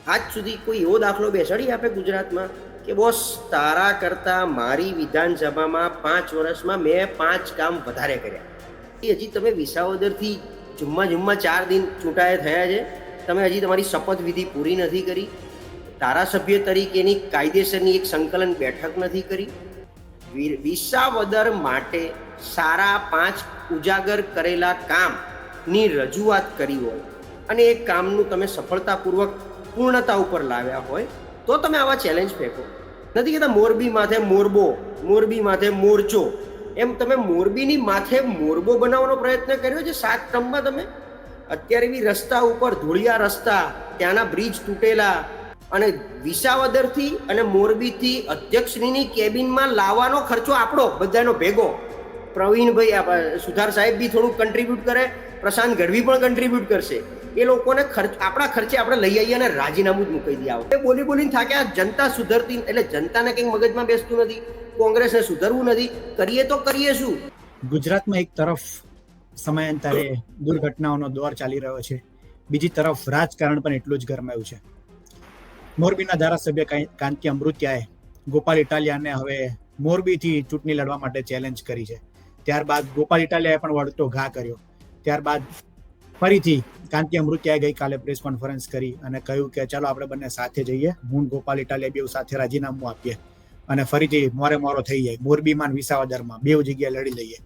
આજ સુધી કોઈ એવો દાખલો બેસાડી આપે ગુજરાતમાં કે બોસ તારા કરતાં મારી વિધાનસભામાં 5 વર્ષમાં મેં 5 કામ વધારે કર્યા? એ હજી તમે વિસાવદરથી જુમ્મા 4 દિન ચૂંટાયા થયા છે, તમે હજી તમારી શપથવિધિ પૂરી નથી કરી, ધારાસભ્ય તરીકેની કાયદેસરની એક સંકલન બેઠક નથી કરી, વિસાવદર માટે સારા 5 ઉજાગર કરેલા કામની રજૂઆત કરી હોય અને એ કામનું તમે સફળતાપૂર્વક પૂર્ણતા ઉપર લાવ્યા હોય તો તમે આવા ચેલેન્જ ફેંકો. નથી કહેતા મોરબી માથે મોરબો, મોરબી માથે મોરચો, એમ તમે મોરબીની માથે મોરબો બનાવવાનો પ્રયત્ન કર્યો છે 7 ટર્મમાં. તમે અત્યારે બી રસ્તા ઉપર ધૂળિયા રસ્તા, ત્યાંના બ્રિજ તૂટેલા, અને વિસાવદરથી અને મોરબીથી અધ્યક્ષની કેબિનમાં લાવવાનો ખર્ચો આપણો બધાનો ભેગો. પ્રવીણભાઈ સુધાર સાહેબ બી થોડુંક કન્ટ્રીબ્યુટ કરે, પ્રશાંત ગઢવી પણ કન્ટ્રીબ્યુટ કરશે. એ લોકોને આપણા ખર્ચે આપણે લઈ આવીએ અને રાજીનામું જ મૂકી દઈએ. આવો બોલીને થાક્યા. જનતા સુધરતી એટલે જનતાને કંઈક મગજમાં બેસતું નથી, કોંગ્રેસને સુધરવું નથી. કરીએ તો કરીએ શું? ગુજરાતમાં એક તરફ સમયાંતરે દુર્ઘટનાઓનો દોર ચાલી રહ્યો છે, બીજી તરફ રાજકારણ પણ એટલું જ ગરમાયું છે. મોરબીના ધારાસભ્ય કાંતિ અમૃતિયાએ ગોપાલ ઇટાલિયાને હવે મોરબીથી ચૂંટણી લડવા માટે ચેલેન્જ કરી છે. ત્યારબાદ ગોપાલ ઇટાલિયાએ પણ વળતો ઘા કર્યો. ત્યારબાદ ફરીથી કાંતિ અમૃતિયાએ ગઈકાલે પ્રેસ કોન્ફરન્સ કરી અને કહ્યું કે ચાલો આપણે બંને સાથે જઈએ, હું ગોપાલ ઇટાલિયા બેઉ સાથે રાજીનામું આપીએ અને ફરીથી મોરો થઈ જાય, મોરબીમાં વિસાવદરમાં બેઉ જગ્યાએ લડી લઈએ.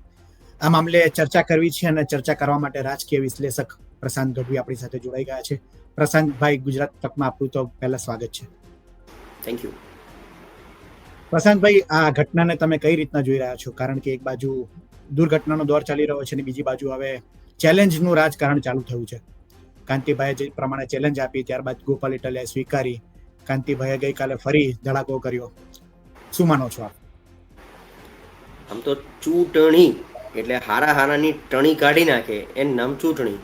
આ મામલે ચર્ચા કરવી છે અને ચર્ચા કરવા માટે રાજકીય વિશ્લેષક પ્રશાંત ગઢવી આપણી સાથે જોડાઈ ગયા છે. પ્રશાંતભાઈ, ગુજરાત તકમાં આપનું તો પહેલા સ્વાગત છે. Thank you. પ્રશાંતભાઈ, આ ઘટનાને તમે કઈ રીતના જોઈ રહ્યા છો? કારણ કે એક બાજુ દુર્ઘટનાનો દોર ચાલી રહ્યો છે અને બીજી બાજુ હવે ચેલેન્જનું રાજકારણ ચાલુ થયું છે. કાંતિભાઈએ જે પ્રમાણે ચેલેન્જ આપી, ત્યારબાદ ગોપાલ ઇટાલિયાએ સ્વીકારી, કાંતિભાઈએ ગઈકાલે ફરી ધડાકો કર્યો. શું માનો છો આપ? આમ તો ચૂંટણી એટલે હારાની ટણી કાઢી નાખે એનું નામ ચૂંટણી.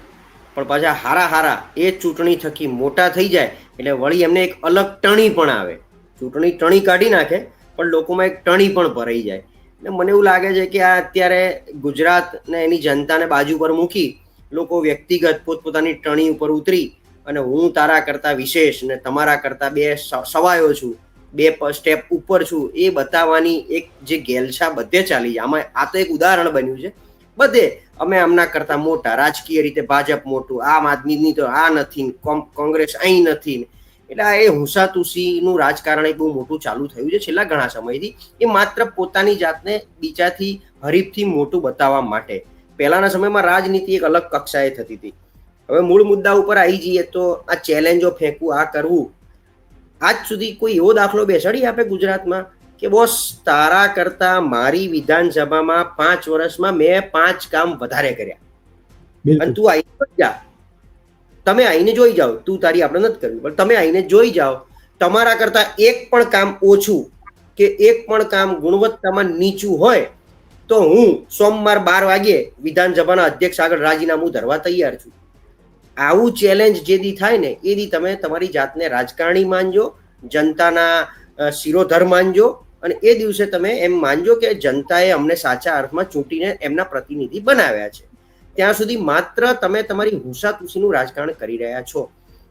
પણ પાછા હારા એ ચૂંટણી થકી મોટા થઈ જાય એટલે વળી એમને એક અલગ ટણી પણ આવે. ચૂંટણી ટણી કાઢી નાખે પણ લોકોમાં એક ટણી પણ ભરાઈ જાય. એટલે મને એવું લાગે છે કે આ અત્યારે ગુજરાતને એની જનતાને બાજુ પર મૂકી લોકો વ્યક્તિગત પોતપોતાની ટણી ઉપર ઉતરી અને હું તારા કરતાં વિશેષ ને તમારા કરતાં 2 સવાયો છું, 2 સ્ટેપ ઉપર છું, એ બતાવવાની એક જે ગેલછા બધે ચાલી જાય. આમાં આ તો એક ઉદાહરણ બન્યું છે. બધે અમે આમના કરતા મોટા, રાજકીય રીતે ભાજપ મોટું, આમ આદમીની તો આ નથી, કોંગ્રેસ અહીં નથી. એટલે આ એ હુંસાતુસીનું રાજકારણ એક બહુ મોટું ચાલુ થયું છે છેલ્લા ઘણા સમયથી. એ માત્ર પોતાની જાતને બીજાથી હરીફથી મોટું બતાવવા માટે. પહેલાના સમયમાં રાજનીતિ એક અલગ કક્ષાએ થતી હતી. હવે મૂળ મુદ્દા ઉપર આવી જઈએ તો આ ચેલેન્જો ફેંકવું, આ કરવું, આજ સુધી કોઈ એવો દાખલો બેસાડી આપે ગુજરાતમાં કે બોસ તારા કરતાં મારી વિધાનસભામાં 5 વર્ષમાં મેં 5 કામ વધારે કર્યા? અને તું આવીને જા, તમે આવીને જોઈ જાઓ. તું તારી આપણે નથી કરવી, પણ તમે આવીને જોઈ જાઓ. તમારા કરતાં એક પણ કામ ઓછું કે એક પણ કામ ગુણવત્તામાં નીચું હોય તો હું સોમવાર 12 વાગ્યે વિધાનસભાના અધ્યક્ષ આગળ રાજીનામું ધરવા તૈયાર છું. આવું ચેલેન્જ જે દી થાય ને એ દી તમે તમારી જાતને રાજકારણી માનજો, જનતાના શિરોધર માનજો, અને એ દિવસે તમે એમ માનજો કે જનતાએ અમને સાચા અર્થમાં ચૂંટીને એમના પ્રતિનિધિ બનાવ્યા છે. ત્યાં સુધી માત્ર તમે તમારી હુંસાતુસીનું રાજકારણ કરી રહ્યા છો.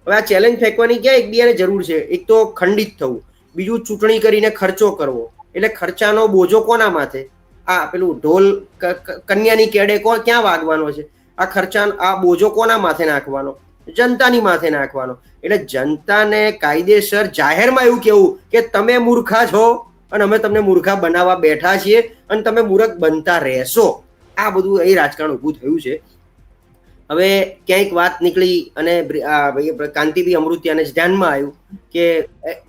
હવે આ ચેલેન્જ ફેંકવાની ક્યાં એકબીજાને જરૂર છે? એક તો ખંડિત થવું, બીજું ચૂંટણી કરીને ખર્ચો કરવો. એટલે ખર્ચાનો બોજો કોના માથે? આ પેલું ઢોલ કન્યાની કેડે ક્યાં વાગવાનો છે? આ ખર્ચા, આ બોજો કોના માથે નાખવાનો? જનતાની માથે નાખવાનો. એટલે જનતાને કાયદેસર જાહેરમાં એવું કેવું કે તમે મૂર્ખા છો અને અમે તમને મૂર્ખા બનાવવા બેઠા છીએ અને તમે મૂર્ખ બનતા રહેશો. આ બધું એ રાજકારણ ઊભું થયું છે. હવે ક્યાંક વાત નીકળી અને કાંતિભાઈ અમૃતિયાને ધ્યાનમાં આવ્યું કે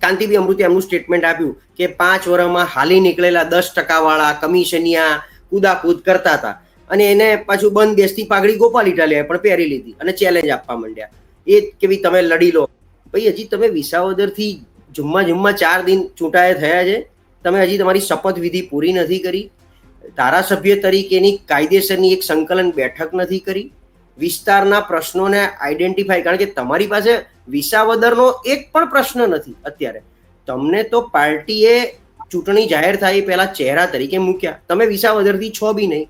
કાંતિભાઈ અમૃતિયા એમનું સ્ટેટમેન્ટ આપ્યું કે 5 વર્ષમાં હાલી નીકળેલા 10% વાળા કમિશનિયા કુદાકૂદ કરતા હતા અને એને પાછું બંધ દેશથી પાઘડી ગોપાલ ઇટાલિયાએ પણ પહેરી લીધી અને ચેલેન્જ આપવા માંડ્યા. એ કે ભાઈ તમે લડી લો. ભાઈ હજી તમે વિસાવદરથી જુમ્મા 4 દિન ચૂંટાયા થયા છે, તમે હજી તમારી શપથવિધિ પૂરી નથી કરી, ધારાસભ્ય તરીકેની કાયદેસરની એક સંકલન બેઠક નથી કરી, વિસ્તારના પ્રશ્નોને આઈડેન્ટિફાય, કારણ કે તમારી પાસે વિસાવદરનો એક પણ પ્રશ્ન નથી અત્યારે. તમને તો પાર્ટીએ ચૂંટણી જાહેર થાય પહેલા ચહેરા તરીકે મૂક્યા. તમે વિસાવદરથી છો બી નહીં.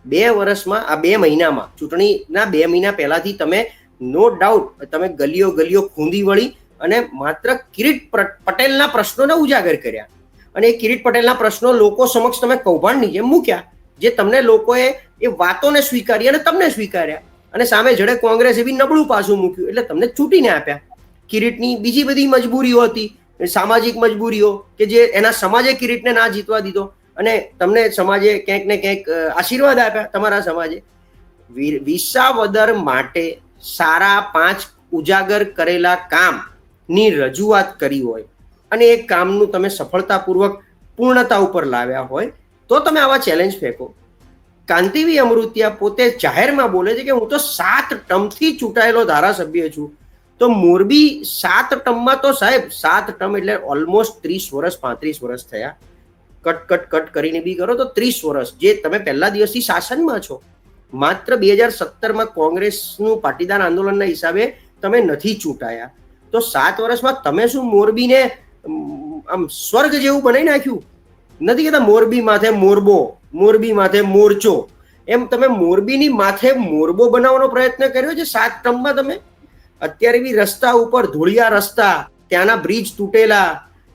2 વર્ષમાં, આ 2 મહિનામાં, ચૂંટણીના 2 મહિના પહેલાથી તમે નો ડાઉટ તમે ગલીઓ ખૂંદી વળી અને માત્ર કિરીટ પટેલના પ્રશ્નોને ઉજાગર કર્યા. અને એ કિરીટ પટેલના પ્રશ્નો લોકો સમક્ષ તમે કૌભાંડની જેમ મૂક્યા, જે તમને લોકોએ એ વાતોને સ્વીકારી અને તમને સ્વીકાર્યા. અને સામે જડે કોંગ્રેસે બી નબળું પાસું મૂક્યું એટલે તમને છૂટીને આપ્યા. કિરીટની બીજી બધી મજબૂરીઓ હતી, સામાજિક મજબૂરીઓ, કે જે એના સમાજે કિરીટને ના જીતવા દીધો અને તમને સમાજે ક્યાંક ને ક્યાંક આશીર્વાદ આપ્યા. તમારા સમાજે વિસાવદર માટે સારા 5 ઉજાગર કરેલા કામની રજૂઆત કરી હોય અને એ કામનું તમે સફળતાપૂર્વક પૂર્ણતા ઉપર લાવ્યા હોય તો તમે આવા ચેલેન્જ ફેંકો. કાંતિભાઈ અમૃતિયા પોતે જાહેરમાં બોલે છે કે હું તો 7 ટર્મથી ચૂંટાયેલો ધારાસભ્ય છું. તો મોરબી 7 ટર્મમાં તો સાહેબ 7 ટર્મ એટલે ઓલમોસ્ટ 30 વર્ષ 35 વર્ષ થયા. કટ કરીને બી કરો તો 30 વર્ષ જે તમે પહેલા દિવસથી શાસનમાં છો. માત્ર 2017માં કોંગ્રેસનું પાટીદાર આંદોલનના હિસાબે તમે નથી ચૂંટાયા. તો 7 વર્ષમાં તમે શું મોરબીને આમ સ્વર્ગ જેવું બનાવી નાખ્યું? નથી કહેતા મોરબી માથે મોરબો, મોરબી માથે મોરચો, એમ તમે મોરબીની માથે મોરબો બનાવવાનો પ્રયત્ન કર્યો છે 7 ટર્મમાં. તમે અત્યારે બી રસ્તા ઉપર ધૂળિયા રસ્તા, ત્યાંના બ્રિજ તૂટેલા,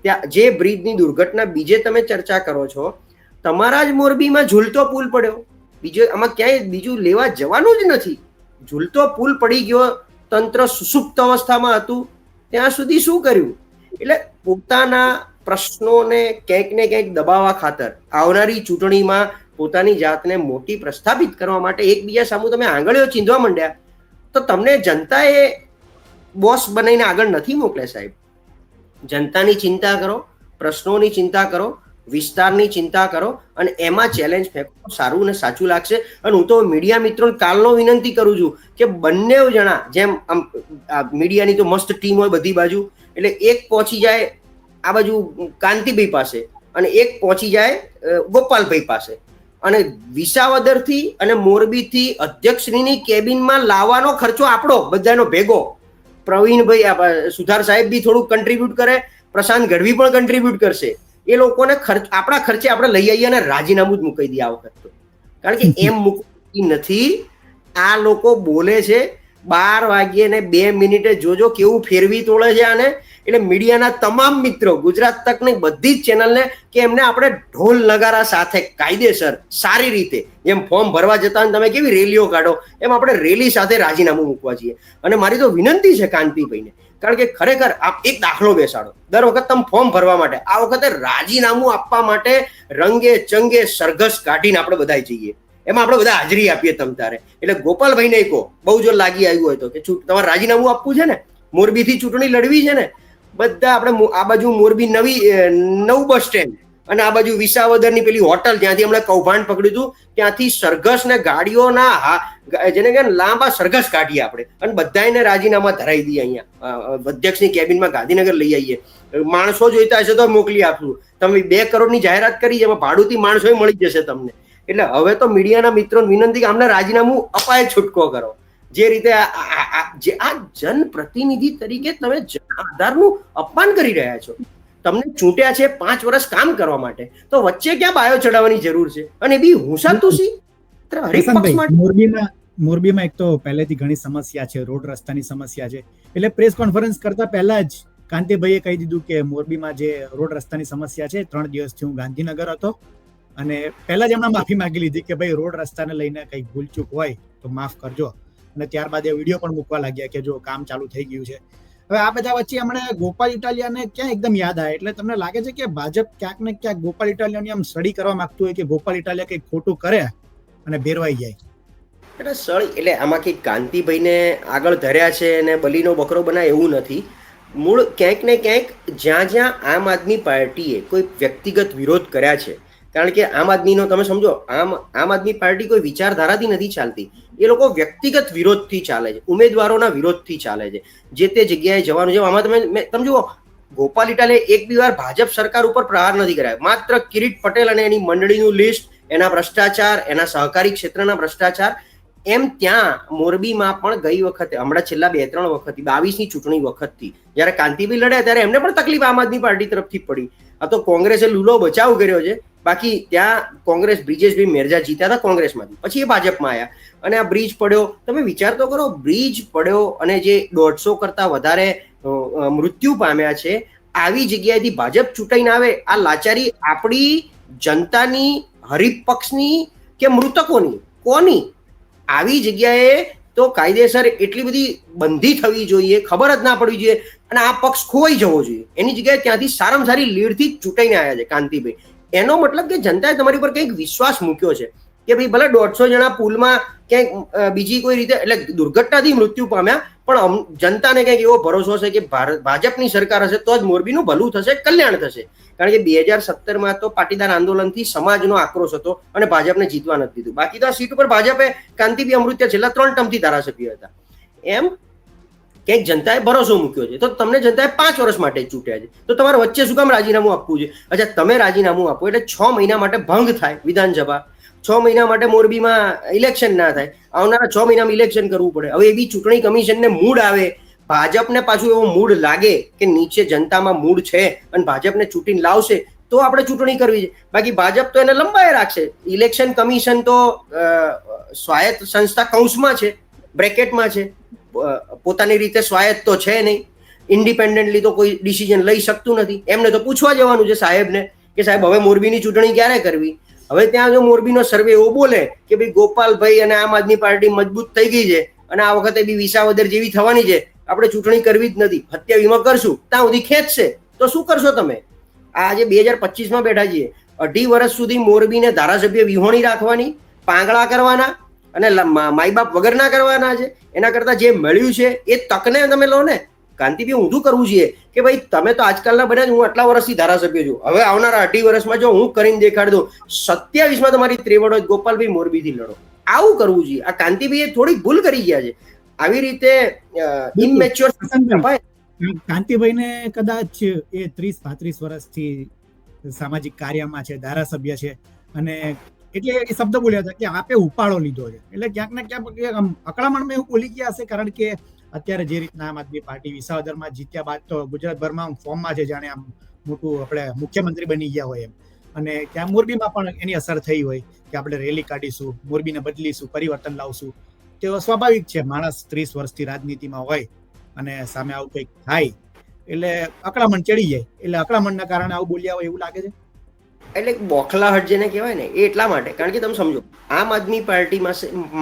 ત્યાં જે બ્રિજની દુર્ઘટના બીજે તમે ચર્ચા કરો છો, તમારા જ મોરબીમાં ઝૂલતો પુલ પડ્યો. બીજો આમાં ક્યાંય બીજું લેવા જવાનું જ નથી. ઝૂલતો પુલ પડી ગયો, તંત્ર સુસુપ્ત અવસ્થામાં હતું, ત્યાં સુધી શું કર્યું? એટલે પોતાના પ્રશ્નોને ક્યાંક ને ક્યાંક દબાવવા ખાતર આવનારી ચૂંટણીમાં પોતાની જાતને મોટી પ્રસ્થાપિત કરવા માટે એકબીજા સામુ તમે આંગળીઓ ચીંધવા માંડ્યા તો તમને જનતાએ બોસ બનાવીને આગળ નથી મોકલે સાહેબ. જનતાની ચિંતા કરો, પ્રશ્નોની ચિંતા કરો, વિસ્તારની ચિંતા કરો અને એમાં ચેલેન્જ ફેંકો. સારું ને સાચું લાગશે. અને હું તો મીડિયા મિત્રોને કાલનો વિનંતી કરું છું કે બંને જણા જેમ આમ મીડિયાની તો મસ્ત ટીમ હોય બધી બાજુ, એટલે એક પહોંચી જાય આ બાજુ કાંતિભાઈ પાસે અને એક પહોંચી જાય ગોપાલભાઈ પાસે, અને વિસાવદરથી અને મોરબીથી અધ્યક્ષશ્રીની કેબિનમાં લાવવાનો ખર્ચો આપણો બધાનો ભેગો. પ્રવીણભાઈ સુધાર સાહેબ બી થોડુંક કન્ટ્રીબ્યુટ કરે, પ્રશાંત ગઢવી પણ કન્ટ્રીબ્યુટ કરશે. એ લોકોને આપણા ખર્ચે આપણે લઈ આવીએ અને રાજીનામું જ મૂકી દઈએ આ વખત તો. કારણ કે એમ મૂકતી નથી. આ લોકો બોલે છે 12 વાગ્યે ને 2 મિનિટે જોજો કેવું ફેરવી તોડે છે આને. એટલે મીડિયાના તમામ મિત્રો, ગુજરાત તકની બધી જ ચેનલને કે એમને આપણે ઢોલ નગારા સાથે કાયદેસર સારી રીતે, જેમ ફોર્મ ભરવા જતા તમે કેવી રેલીઓ કાઢો એમ આપણે રેલી સાથે રાજીનામું મૂકવા છીએ. અને મારી તો વિનંતી છે કાંતિભાઈને, કારણ કે ખરેખર આપ એક દાખલો બેસાડો દર વખત તમે ફોર્મ ભરવા માટે, આ વખતે રાજીનામું આપવા માટે રંગે ચંગે સરઘસ કાઢીને આપણે બધા જઈએ, એમાં આપણે બધા હાજરી આપીએ તમ તારે. એટલે ગોપાલભાઈને કહો બહુ જો લાગી આવ્યું હોય તો કે તમારે રાજીનામું આપવું છે ને, મોરબીથી ચૂંટણી લડવી છે ને, બધા આપણે આ બાજુ મોરબી નવું બસ સ્ટેન્ડ અને આ બાજુ વિસાવદરની પેલી હોટલ જ્યાંથી હમણાં કૌભાંડ પકડ્યું હતું ત્યાંથી સરઘસ ને ગાડીઓના જેને કે લાંબા સરઘસ કાઢીએ આપણે અને બધાને રાજીનામા ધરાઈ દઈએ અહીંયા અધ્યક્ષની કેબિનમાં ગાંધીનગર લઈ આવીએ. માણસો જોઈતા હશે તો મોકલી આપશું. તમે 2 કરોડની જાહેરાત કરી, એમાં ભાડુથી માણસો મળી જશે તમને. એટલે હવે તો મીડિયાના મિત્રોને વિનંતી કે અમને રાજીનામું અપાય છૂટકો કરો. જે રીતે આ જનપ્રતિનિધિ તરીકે તમે આધારનું અપમાન કરી રહ્યા છો. તમને ચૂંટ્યા છે 5 વર્ષ કામ કરવા માટે, તો વચ્ચે ક્યાં બાયો ચડાવવાની જરૂર છે? અને બી હુંસાતુસી મોરબીમાં એક તો પહેલેથી ઘણી સમસ્યા છે, રોડ રસ્તાની સમસ્યા છે. એટલે પ્રેસ કોન્ફરન્સ કરતા પહેલા જ કાંતિભાઈએ કહી દીધું કે મોરબીમાં જે રોડ રસ્તાની સમસ્યા છે, 3 દિવસથી હું ગાંધીનગર હતો અને પહેલા જ એમણે માફી માંગી લીધી કે ભાઈ રોડ રસ્તાને લઈને કંઈક ભૂલચૂક હોય તો માફ કરજો. અને ત્યારબાદ એ વિડીયો પણ મૂકવા લાગ્યા કે જો કામ ચાલુ થઈ ગયું છે. હવે આ બધા વચ્ચે હમણે ગોપાલ ઇટાલિયાને ક્યાં એકદમ યાદ આવે, એટલે તમને લાગે છે કે ભાજપ ક્યાંક ને ક્યાંક ગોપાલ ઇટાલિયાની આમ સ્ટડી કરવા માંગતું હોય કે ગોપાલ ઇટાલિયા કંઈક ખોટું કરે અને ભેરવાઈ જાય? એટલે આમાં કંઈક કાંતિભાઈને આગળ ધર્યા છે અને બલીનો બકરો બનાય એવું નથી. મૂળ ક્યાંક ને ક્યાંક જ્યાં આમ આદમી પાર્ટીએ કોઈ વ્યક્તિગત વિરોધ કર્યા છે, કારણ કે આમ આદમીનો તમે સમજો આમ આદમી પાર્ટી કોઈ વિચારધારાથી નથી ચાલતી, એ લોકો વ્યક્તિગત વિરોધથી ચાલે છે, ઉમેદવારોના વિરોધથી ચાલે છે. જે તે જગ્યાએ જવાનું છે. આમાં તમે જુઓ ગોપાલ ઇટાલિયાએ એક બી વાર ભાજપ સરકાર ઉપર પ્રહાર નથી કર્યા. માત્ર કિરીટ પટેલ અને એની મંડળીનું લિસ્ટ, એના ભ્રષ્ટાચાર, એના સહકારી ક્ષેત્રના ભ્રષ્ટાચાર, એમ ત્યાં મોરબીમાં પણ ગઈ વખતે હમણાં છેલ્લા 2-3 વખતથી 22ની ચૂંટણી વખતથી જ્યારે કાંતિભાઈ લડ્યા ત્યારે એમને પણ તકલીફ આમ આદમી પાર્ટી તરફથી પડી. આ તો કોંગ્રેસે લૂલો બચાવ કર્યો છે. બાકી ત્યાં કોંગ્રેસ બ્રિજેશભાઈ મેરજા જીત્યા હતા કોંગ્રેસમાંથી, પછી એ ભાજપમાં આવ્યા અને આ બ્રિજ પડ્યો. તમે વિચાર તો કરો, બ્રિજ પડ્યો અને જે 150 કરતા વધારે મૃત્યુ પામ્યા છે, આવી જગ્યાએથી ભાજપ ચૂંટાઈને આવે, આ લાચારી આપણી જનતાની, હરીફ પક્ષની કે મૃતકોની, કોની? આવી જગ્યાએ તો કાયદેસર એટલી બધી બંધી થવી જોઈએ, ખબર જ ના પડવી જોઈએ, અને આ પક્ષ ખોવાઈ જવો જોઈએ. એની જગ્યાએ ત્યાંથી સારામાં સારી લીડથી ચૂંટાઈને આવ્યા છે કાંતિભાઈ. એનો મતલબ કે જનતાએ તમારી પર કંઈક વિશ્વાસ મૂક્યો છે કે ભાઈ ભલે 150 જણા પુલમાં ક્યાંક બીજી કોઈ રીતે એટલે દુર્ઘટનાથી મૃત્યુ પામ્યા, પણ જનતાને કંઈક એવો ભરોસો છે કે ભાજપની સરકાર હશે તો જ મોરબીનું ભલું થશે, કલ્યાણ થશે. કારણ કે 2017માં તો પાટીદાર આંદોલનથી સમાજનો આક્રોશ હતો અને ભાજપને જીતવા નથી દીધું. બાકી તો આ સીટ ઉપર ભાજપે કાંતિભાઈ અમૃત્યા છેલ્લા 3 ટર્મથી ધારાસભ્ય હતા. એમ કંઈક જનતાએ ભરોસો મૂક્યો છે, તો તમને જનતાએ 5 વર્ષ માટે ચૂંટ્યા છે, તો તમારે વચ્ચે શું કામ રાજીનામું આપવું છે? અચ્છા, તમે રાજીનામું આપો એટલે 6 મહિના માટે ભંગ થાય વિધાનસભા, 6 મહિના માટે મોરબીમાં ઇલેક્શન ના થાય, આવનારા 6 મહિનામાં ઇલેક્શન કરવું પડે. હવે એવી ચૂંટણી કમિશનને મૂડ આવે, ભાજપને પાછું એવો મૂડ લાગે કે નીચે જનતામાં મૂડ છે અને ભાજપને ચૂંટીને લાવશે, તો આપણે ચૂંટણી કરવી છે. બાકી ભાજપ તો એને લંબાઈ રાખશે. ઇલેક્શન કમિશન તો સ્વાયત્ત સંસ્થા કૌંસમાં છે, બ્રેકેટમાં છે, પોતાની રીતે સ્વાયત્ત તો છે નહીં, ઇન્ડિપેન્ડન્ટલી તો કોઈ ડિસિઝન લઈ શકતું નથી. એમને તો પૂછવા જવાનું છે સાહેબને કે સાહેબ હવે મોરબીની ચૂંટણી ક્યારે કરવી? હવે ત્યાં જો મોરબીનો સર્વે એવો બોલે કે ભાઈ ગોપાલભાઈ અને આમ આદમી પાર્ટી મજબૂત થઈ ગઈ છે અને આ વખતે બી વિસાવદર જેવી થવાની છે, આપણે ચૂંટણી કરવી જ નથી, હત્યા વીમા કરશું, ત્યાં સુધી ખેંચશે, તો શું કરશો તમે? આજે 2025માં બેઠા છીએ, 2.5 વર્ષ સુધી મોરબીને ધારાસભ્ય વિહોણી રાખવાની, પાંગળા કરવાના અને માઈ બાપ વગરના કરવાના છે. એના કરતા જે મળ્યું છે એ તકને તમે લો ને. કાંતિભાઈ, ઊંધું કરવું જોઈએ કે ભાઈ તમે તો આજકાલના બન્યા, હું આટલા વર્ષથી ધારાસભ્ય છું, હવે આવનારા 2.5 વર્ષમાં જો હું કરીને દેખાડી દઉં, 27માં તમારી ત્રેવડ હોય, ગોપાલભાઈ મોરબીથી લડો, આવું કરવું જોઈએ. આ કાંતિભાઈએ થોડીક ભૂલ કરી ગયા છે. આવી રીતે ઇમેચ્યોર કાંતિભાઈને કદાચ એ 30-35 વર્ષથી સામાજિક કાર્યમાં છે, ધારાસભ્ય છે, અને એટલે એ શબ્દ બોલ્યા હતા કે આપે ઉપાડો લીધો છે, એટલે ક્યાંક ને ક્યાંક અકળામણમાં એવું બોલી ગયા હશે. કારણ કે અત્યારે જે રીતના આમ આદમી પાર્ટી વિસાવદરમાં જીત્યા બાદ તો ગુજરાતભરમાં ફોર્મમાં છે, જાણે આમ મોટું આપણે મુખ્યમંત્રી બની ગયા હોય એમ. અને ત્યાં મોરબીમાં પણ એની અસર થઈ હોય કે આપણે રેલી કાઢીશું, મોરબીને બદલીશું, પરિવર્તન લાવશું. તે સ્વાભાવિક છે, માણસ 30 વર્ષથી રાજનીતિમાં હોય અને સામે આવું કંઈક થાય એટલે અકળામણ ચડી જાય. એટલે અકળામણના કારણે આવું બોલ્યા હોય એવું લાગે છે. એટલે બોખલાહટ જેને કહેવાય ને, એ એટલા માટે, કારણ કે તમે સમજો, આમ આદમી પાર્ટી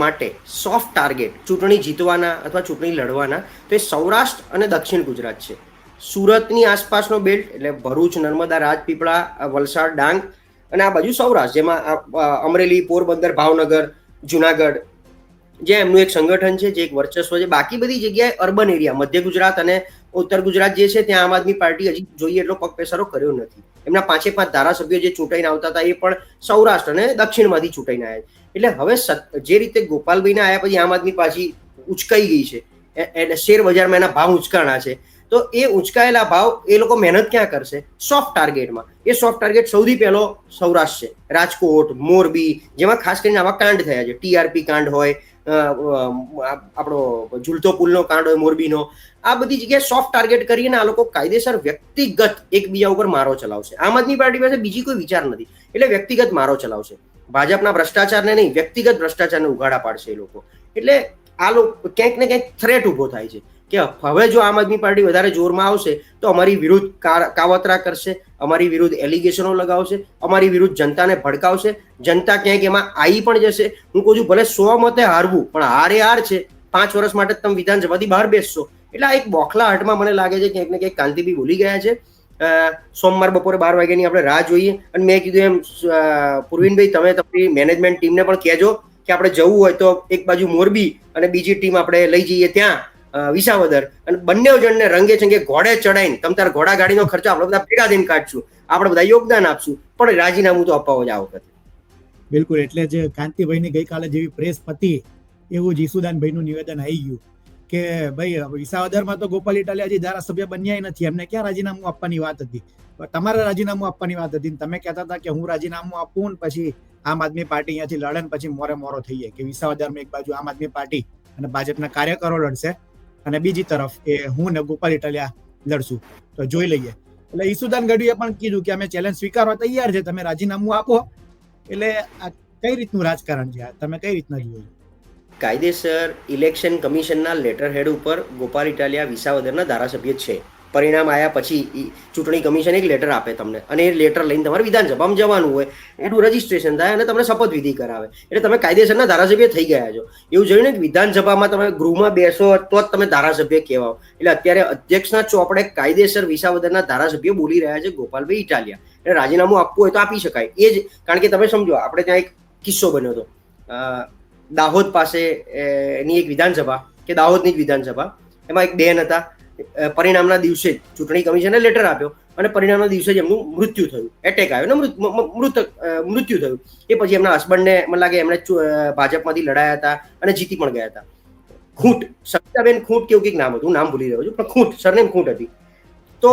માટે સોફ્ટ ટાર્ગેટ ચૂંટણી જીતવાના અથવા ચૂંટણી લડવાના તો એ સૌરાષ્ટ્ર અને દક્ષિણ ગુજરાત છે. સુરતની આસપાસનો બેલ્ટ એટલે ભરૂચ, નર્મદા, રાજપીપળા, વલસાડ, ડાંગ અને આ બાજુ સૌરાષ્ટ્ર, જેમાં અમરેલી, પોરબંદર, ભાવનગર, જુનાગઢ, જે એમનું એક સંગઠન છે, જે એક વર્ચસ્વ છે. બાકી બધી જગ્યાએ અર્બન એરિયા, મધ્ય ગુજરાત અને ઉત્તર ગુજરાત જે છે, ત્યાં આમ આદમી પાર્ટી હજી જોઈએ એટલો પગપેસારો કર્યો નથી. એમના 5 ધારાસભ્યો જે ચૂંટાઈને આવતા હતા એ પણ સૌરાષ્ટ્ર અને દક્ષિણમાંથી ચૂંટાઈને આવ્યા. એટલે હવે જે રીતે ગોપાલભાઈને આવ્યા પછી આમ આદમી પાછી ઉચકાઈ ગઈ છે, એટલે શેર બજારમાં એના ભાવ ઉચકાણા છે, તો એ ઉચકાયેલા ભાવ એ લોકો મહેનત ક્યાં કરશે? સોફ્ટ ટાર્ગેટમાં. એ સોફ્ટ ટાર્ગેટ સૌથી પહેલો સૌરાષ્ટ્ર છે, રાજકોટ, મોરબી, જેમાં ખાસ કરીને આવા કાંડ થયા છે. ટીઆરપી કાંડ હોય, આપણો ઝૂલતો પુલનો કાંડ હોય મોરબીનો, આ બધી જગ્યાએ સોફ્ટ ટાર્ગેટ કરીને આ લોકો કાયદેસર વ્યક્તિગત એકબીજા ઉપર મારો ચલાવશે. આમ આદમી પાર્ટી પાસે બીજી કોઈ વિચાર નથી, એટલે વ્યક્તિગત મારો ચલાવશે. ભાજપના ભ્રષ્ટાચારને નહીં, વ્યક્તિગત ભ્રષ્ટાચારને ઉઘાડા પાડશે એ લોકો. એટલે આ લોકો ક્યાંક ને ક્યાંક થ્રેટ ઉભો થાય છે કે હવે જો આમ આદમી પાર્ટી વધારે જોરમાં આવશે તો અમારી વિરુદ્ધ કાવતરા કરશે, અમારી વિરુદ્ધ એલિગેશનો લગાવશે, અમારી વિરુદ્ધ જનતાને ભડકાવશે. જનતા ક્યાંક એમાં આવી પણ જશે. હું કહું છું ભલે 100 મતે હારવું, પણ હારે હાર છે. 5 વર્ષ માટે તમે વિધાનસભાથી બહાર બેસશો. એટલે આ એક બોખલાહટમાં મને લાગે છે ક્યાંક ને ક્યાંક કાંતિભાઈ ભૂલી ગયા છે. સોમવાર બપોરે 12 વાગ્યાની આપણે રાહ જોઈએ. અને મેં કીધું એમ, પૂર્વિનભાઈ તમે તમારી મેનેજમેન્ટ ટીમને પણ કહેજો કે આપણે જવું હોય તો એક બાજુ મોરબી અને બીજી ટીમ આપણે લઈ જઈએ ત્યાં વિસાવદર, અને બંને જણને રંગે ચંગે ઘોડે ચડાઈને તમે તાર ઘોડા ગાડીનો ખર્ચો આપણે બધા ભેગા થઈને કાઢશું, આપણે બધા યોગદાન આપશું, પણ રાજીનામું તો અપાવો જ આ વખતે. બિલકુલ. એટલે જ કાંતિભાઈની ગઈકાલે જેવી પ્રેસ પતી એવું જ ઈસુદાનભાઈનું નિવેદન આવી ગયું કે ભાઈ વિસાવદરમાં તો ગોપાલ ઇટાલિયા હજી ધારાસભ્ય બન્યા નથી, એમને ક્યાં રાજીનામું આપવાની વાત હતી? તમારે રાજીનામું આપવાની વાત હતી. તમે કહેતા હતા કે હું રાજીનામું આપું ને પછી આમ આદમી પાર્ટી અહીંયાથી લડે ને પછી મોરો થઈ જાય કે વિસાવદરમાં એક બાજુ આમ આદમી પાર્ટી અને ભાજપના કાર્યકરો લડશે અને બીજી તરફ એ હું ને ગોપાલ ઇટાલિયા લડશું, તો જોઈ લઈએ. એટલે ઈસુદાન ગઢવીએ પણ કીધું કે અમે ચેલેન્જ સ્વીકારવા તૈયાર છે, તમે રાજીનામું આપો. એટલે આ કઈ રીતનું રાજકારણ છે? તમે કઈ રીતના જુઓ? કાયદેસર ઇલેક્શન કમિશનના લેટર હેડ ઉપર ગોપાલ ઇટાલિયા વિસાવદરના ધારાસભ્ય છે. પરિણામ આવ્યા પછી ચૂંટણી કમિશન એક લેટર આપે તમને, અને એ લેટર લઈને તમારે વિધાનસભામાં જવાનું હોય, એનું રજીસ્ટ્રેશન થાય અને તમને શપથવિધિ કરાવે, એટલે તમે કાયદેસરના ધારાસભ્ય થઈ ગયા છો. એવું જોયું ને કે વિધાનસભામાં તમે ગૃહમાં બેસો તો જ તમે ધારાસભ્ય કહેવાઓ. એટલે અત્યારે અધ્યક્ષના ચોપડે કાયદેસર વિસાવદરના ધારાસભ્ય બોલી રહ્યા છે ગોપાલભાઈ ઇટાલિયા. એટલે રાજીનામું આપવું હોય તો આપી શકાય. એ જ કારણ કે તમે સમજો, આપણે ત્યાં એક કિસ્સો બન્યો હતો દાહોદ પાસે ની એક વિધાનસભા, કે દાહોદની જ વિધાનસભા, એમાં એક બેન હતા. પરિણામના દિવસે જ ચૂંટણી કમિશને લેટર આપ્યો અને પરિણામના દિવસે જ એમનું મૃત્યુ થયું, એટેક આવ્યો ને મૃત્યુ થયું. એ પછી એમના હસબન્ડને મને લાગે એમણે ભાજપમાંથી લડાયા હતા અને જીતી પણ ગયા હતા. ખૂંટ, સવિતાબેન ખૂંટ કેવું કંઈક નામ હતું, હું નામ ભૂલી રહ્યો છું, પણ ખૂંટ, સરનેમ ખૂંટ હતી. તો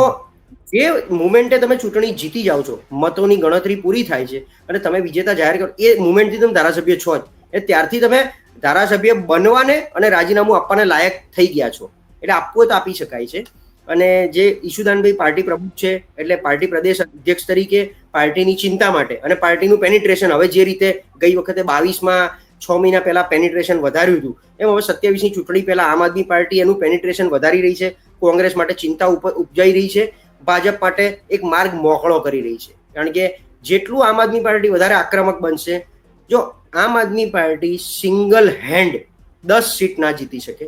એ મુમેન્ટે તમે ચૂંટણી જીતી જાઓ છો, મતોની ગણતરી પૂરી થાય છે અને તમે વિજેતા જાહેર કરો, એ મુમેન્ટથી તમે ધારાસભ્ય છો જ. એ ત્યારથી તમે ધારાસભ્ય બનવાને અને રાજીનામું આપવાને લાયક થઈ ગયા છો. એટલે આપવું હોય તો આપી શકાય છે. અને જે ઈશુદાનભાઈ પાર્ટી પ્રમુખ છે, એટલે પાર્ટી પ્રદેશ અધ્યક્ષ તરીકે પાર્ટીની ચિંતા માટે અને પાર્ટીનું પેનિટ્રેશન હવે જે રીતે ગઈ વખતે 22માં 6 મહિના પહેલા પેનિટ્રેશન વધાર્યું હતું, એમ હવે 27ની ચૂંટણી પહેલા આમ આદમી પાર્ટી એનું પેનિટ્રેશન વધારી રહી છે. કોંગ્રેસ માટે ચિંતા ઉપજાઈ રહી છે, ભાજપ માટે એક માર્ગ મોકળો કરી રહી છે. કારણ કે જેટલું આમ આદમી પાર્ટી વધારે આક્રમક બનશે, જો આમ આદમી પાર્ટી સિંગલ હેન્ડ 10 સીટ ના જીતી શકે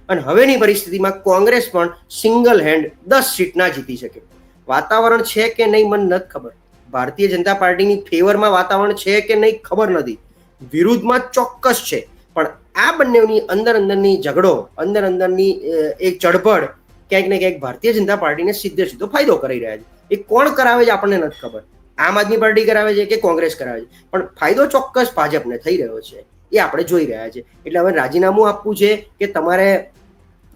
અને હવેની પરિસ્થિતિમાં કોંગ્રેસ પણ સિંગલ હેન્ડ 10 સીટ ના જીતી શકે. વાતાવરણ છે કે નહીં મને નથી ખબર, ભારતીય જનતા પાર્ટીની ફેવરમાં વાતાવરણ છે કે નહીં ખબર નથી, વિરુદ્ધમાં ચોક્કસ છે. પણ આ બંનેની અંદરની ઝઘડો, અંદરની એક ચડપડ ક્યાંક ને ક્યાંક ભારતીય જનતા પાર્ટીને સીધો ફાયદો કરી રહ્યા છે. એ કોણ કરાવે છે આપણને નથી ખબર, આમ આદમી પાર્ટી કરાવે છે કે કોંગ્રેસ કરાવે છે, પણ ફાયદો ચોક્કસ ભાજપને થઈ રહ્યો છે, એ આપણે જોઈ રહ્યા છે. એટલે હવે રાજીનામું આપવું છે કે તમારે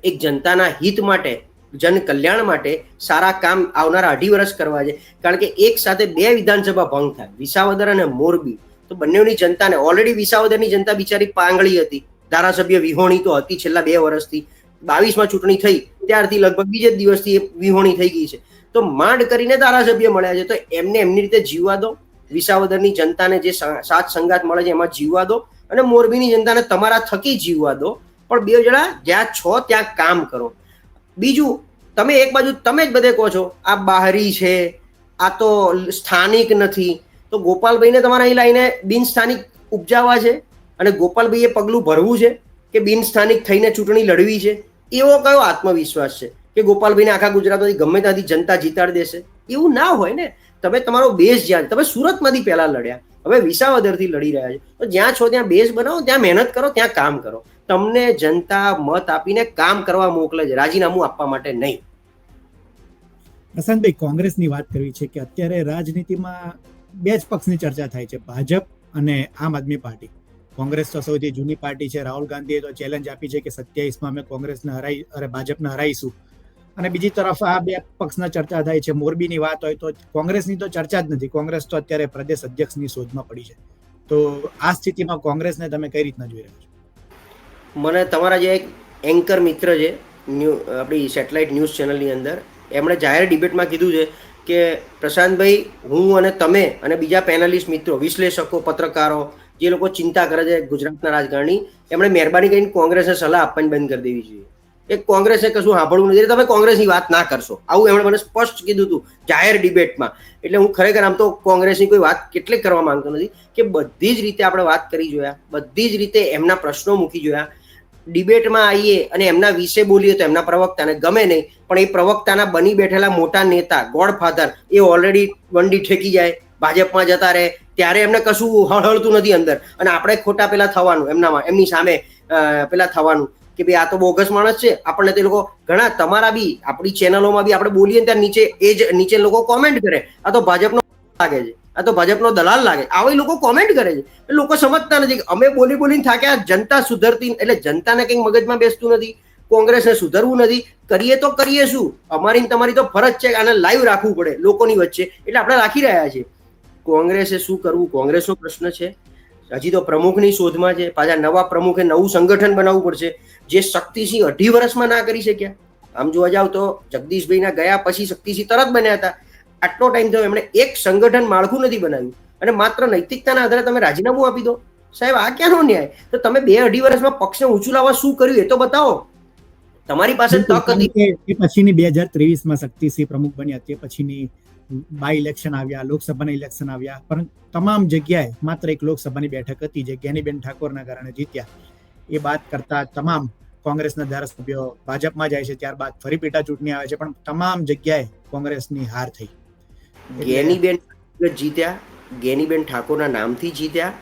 એક જનતાના હિત માટે, જન કલ્યાણ માટે સારા કામ આવનારા 2.5 વર્ષ કરવા છે. કારણ કે એક સાથે 2 વિધાનસભા ભંગ થાય, વિસાવદર અને મોરબી, તો બંનેની જનતાને, ઓલરેડી વિસાવદરની જનતા બિચારી પાંગળી હતી, ધારાસભ્ય વિહોણી તો હતી છેલ્લા 2 વર્ષથી. 22માં ચૂંટણી થઈ ત્યારથી લગભગ બીજે જ દિવસથી એ વિહોણી થઈ ગઈ છે. તો માંડ કરીને ધારાસભ્ય મળ્યા છે, તો એમને એમની રીતે જીવવા દો. વિસાવદરની જનતાને જે સાથ સંગાત મળે છે એમાં જીવવા દો, અને મોરબીની જનતાને તમારા થકી જીવવા દો. પણ બે જણા જ્યાં છો ત્યાં કામ કરો. બીજું, તમે એક બાજુ તમે જ બધે કહો છો આ બહારી છે, આ તો સ્થાનિક નથી, તો ગોપાલભાઈને તમારે અહીં લાવીને બિન સ્થાનિક ઉપજાવવા છે અને ગોપાલભાઈએ પગલું ભરવું છે કે બિન સ્થાનિક થઈને ચૂંટણી લડવી છે. એવો કયો આત્મવિશ્વાસ છે કે ગોપાલભાઈને આખા ગુજરાતમાંથી ગમે ત્યાંથી જનતા જીતાડી દેશે? એવું ના હોય ને. તમે તમારો બેઝ જ્યાં, તમે સુરતમાંથી પહેલા લડ્યા, હવે વિસાવદરથી લડી રહ્યા છો, તો જ્યાં છો ત્યાં બેઝ બનાવો, ત્યાં મહેનત કરો, ત્યાં કામ કરો. તમને જનતા મત આપીને કામ કરવા મોકલે છે, રાજીનામું આપવા માટે નહીં. પ્રશાંતભાઈ, કોંગ્રેસની વાત કરવી છે કે અત્યારે રાજનીતિમાં 2 જ પક્ષની ચર્ચા થાય છે, ભાજપ અને આમ આદમી પાર્ટી. કોંગ્રેસ તો સૌથી જૂની પાર્ટી છે. રાહુલ ગાંધીએ તો ચેલેન્જ આપી છે કે 27માં અમે કોંગ્રેસને ભાજપને હરાઈશું. અને બીજી તરફ આ 2 પક્ષના ચર્ચા થાય છે. મોરબીની વાત હોય તો કોંગ્રેસની તો ચર્ચા જ નથી. કોંગ્રેસ તો અત્યારે પ્રદેશ અધ્યક્ષની શોધમાં પડી છે. તો આ સ્થિતિમાં કોંગ્રેસને તમે કઈ રીતના જોઈ રહ્યા છો? મને તમારા જે એક એન્કર મિત્ર છે આપણી સેટેલાઇટ ન્યૂઝ ચેનલની અંદર, એમણે જાહેર ડિબેટમાં કીધું છે કે પ્રશાંતભાઈ, હું અને તમે અને બીજા પેનલિસ્ટ મિત્રો, વિશ્લેષકો, પત્રકારો, જે લોકો ચિંતા કરે છે ગુજરાતના રાજકારણની, એમણે મહેરબાની કરીને કોંગ્રેસને સલાહ આપવાની બંધ કરી દેવી જોઈએ. એક કોંગ્રેસે કશું સાંભળવું નથી, તમે કોંગ્રેસની વાત ના કરશો, આવું એમણે મને સ્પષ્ટ કીધું હતું જાહેર ડિબેટમાં. એટલે હું ખરેખર આમ તો કોંગ્રેસની કોઈ વાત કેટલીક કરવા માંગતો નથી, કે બધી જ રીતે આપણે વાત કરી જોયા, બધી જ રીતે એમના પ્રશ્નો મૂકી જોયા. ડિબેટમાં આવીએ અને એમના વિશે બોલીએ તો એમના પ્રવક્તાને ગમે નહીં, પણ એ પ્રવક્તાના બની બેઠેલા મોટા નેતા, ગોડફાધર, એ ઓલરેડી વંડી ઠેકી જાય, ભાજપમાં જતા રહે, ત્યારે એમને કશું હળહળતું નથી અંદર, અને આપણે ખોટા પેલા થવાનું, એમની સામે પેલા થવાનું કે ભાઈ આ તો બોગસ માણસ છે. આપણને તે લોકો ઘણા, તમારા બી આપણી ચેનલોમાં બી આપણે બોલીએ ત્યારે નીચે લોકો કોમેન્ટ કરે, આ તો ભાજપનો લાગે છે, આ તો ભાજપનો દલાલ લાગે, આવા લોકો કોમેન્ટ કરે છે. લોકો સમજતા નથી કે અમે બોલીને થાક્યા, જનતા સુધરતી, એટલે જનતાને કંઈક મગજમાં બેસતું નથી, કોંગ્રેસને સુધરવું નથી. કરીએ તો કરીએ શું? અમારી તમારી તો ફરજ છે, આને લાઈવ રાખવું પડે લોકોની વચ્ચે, એટલે આપણે રાખી રહ્યા છીએ. કોંગ્રેસે શું કરવું, કોંગ્રેસનો પ્રશ્ન છે. હજી તો પ્રમુખની શોધમાં છે, પાછા નવા પ્રમુખે નવું સંગઠન બનાવવું પડશે, જે શક્તિસિંહ 2.5 વર્ષમાં ના કરી શક્યા. આમ જોવા જાવ તો જગદીશભાઈના ગયા પછી શક્તિસિંહ તરત બન્યા હતા. આટલો ટાઈમ થયો, એમણે એક સંગઠન માળખું નથી બનાવ્યું, અને માત્ર નૈતિકતાના આધારે તમે રાજીનામું આપી દો. સાહેબ આ ક્યાંનો ન્યાય? તો તમે 2-2.5 વર્ષમાં પક્ષને ઊંચું લાવવા શું કર્યું એ તો બતાવો. તમારી પાસે તક હતી. એ પછીની 2023માં શક્તિસિંહ પ્રમુખ બન્યા, તે પછીની બાય ઇલેક્શન આવ્યા, લોકસભાના ઇલેક્શન આવ્યા, પણ તમામ જગ્યાએ માત્ર એક લોકસભાની બેઠક હતી જે જ્ઞાનીબેન ઠાકોરના કારણે જીત્યા. એ બાદ કરતા તમામ કોંગ્રેસના ધારાસભ્યો ભાજપમાં જાય છે, ત્યારબાદ ફરી પેટા ચૂંટણી આવે છે, પણ તમામ જગ્યાએ કોંગ્રેસની હાર થઈ. જ્ઞાનીબેન જીત્યા, જ્ઞાનીબેન ઠાકોરના નામથી જીત્યા.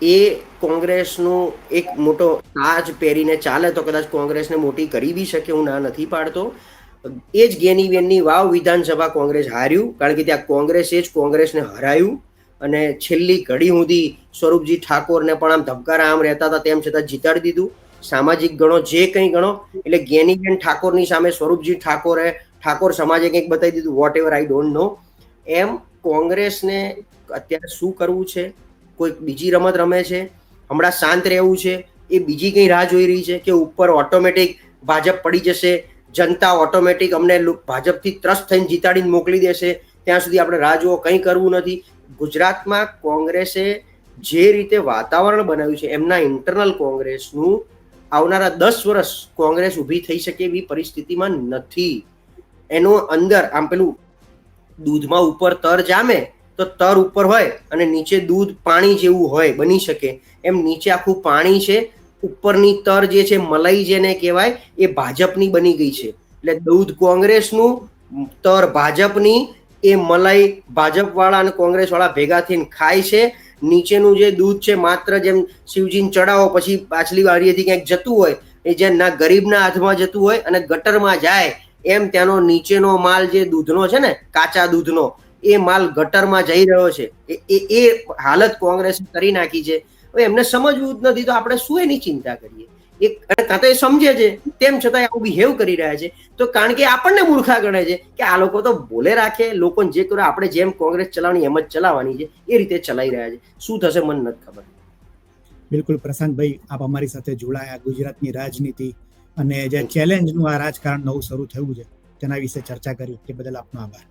એ કોંગ્રેસનું એક મોટો તાજ પહેરીને ચાલે તો કદાચ કોંગ્રેસને મોટી કરી બી શકે, હું ના નથી પાડતો. એ જ જ્ઞાનીબેનની વાવ વિધાનસભા કોંગ્રેસ હાર્યું, કારણ કે ત્યાં કોંગ્રેસે જ કોંગ્રેસને હરાયું. અને છેલ્લી ઘડી સુધી સ્વરૂપજી ઠાકોરને પણ આમ ધબકારા આમ રહેતા હતા તેમ છતાં જીતાડી દીધું. સામાજિક ગણો જે કંઈ ગણો, એટલે જ્ઞાનીબેન ઠાકોરની સામે સ્વરૂપજી ઠાકોર સમાજે કંઈક બતાવી દીધું, whatever I don't know. એમ કોંગ્રેસને અત્યારે શું કરવું છે? કોઈ બીજી રમત રમે છે, હમણાં શાંત રહેવું છે, એ બીજી કંઈ રાહ જોઈ રહી છે કે ઉપર ઓટોમેટિક ભાજપ પડી જશે, જનતા ઓટોમેટિક અમને ભાજપથી ત્રસ્ત થઈને જીતાડીને મોકલી દેશે, ત્યાં સુધી આપણે રાહ જોવો, કંઈ કરવું નથી. ગુજરાતમાં કોંગ્રેસે જે રીતે વાતાવરણ બનાવ્યું છે એમના ઇન્ટરનલ કોંગ્રેસનું, આવનારા 10 વર્ષ કોંગ્રેસ ઊભી થઈ શકે એવી પરિસ્થિતિમાં નથી. એનો અંદર આમ પેલું દૂધમાં ઉપર તર જામે તો તર ઉપર હોય અને નીચે દૂધ પાણી જેવું હોય, બની શકે એમ નીચે આખું પાણી છે, ઉપરની તર જે છે મલાઈ જેને કહેવાય એ ભાજપની બની ગઈ છે. એટલે દૂધ કોંગ્રેસનું, તર ભાજપની, એ મલાઈ ભાજપવાળા અને કોંગ્રેસવાળા ભેગા થઈને ખાય છે. નીચેનું જે દૂધ છે માત્ર જેમ શિવજીને ચડાવો પછી પાછલી વાડીએથી ક્યાંક જતું હોય, એ જેમ ના ગરીબના હાથમાં જતું હોય અને ગટરમાં જાય, એમ ત્યાંનો નીચેનો માલ જે દૂધનો છે ને, કાચા દૂધનો, એ માલ ગટરમાં જઈ રહ્યો છે. એ હાલત કોંગ્રેસે કરી નાખી છે. હવે એમને સમજવું જ નથી તો આપણે શું એની ચિંતા કરીએ? કાં તો એ સમજે છે તેમ છતાં આવું બિહેવ કરી રહ્યા છે, તો કારણ કે આપણને મૂર્ખા ગણે છે કે આ લોકો તો બોલે રાખે, લોકોને જે કરે આપણે જેમ કોંગ્રેસ ચલાવવાની એમ જ ચલાવવાની છે, એ રીતે ચલાવી રહ્યા છે. શું થશે મને નથી ખબર. બિલકુલ પ્રશાંતભાઈ, આપ અમારી સાથે જોડાયા, ગુજરાતની રાજનીતિ અને જે ચેલેન્જનું આ રાજકારણ નવું શરૂ થયું છે તેના વિશે ચર્ચા કરી, તે બદલ આપનો આભાર.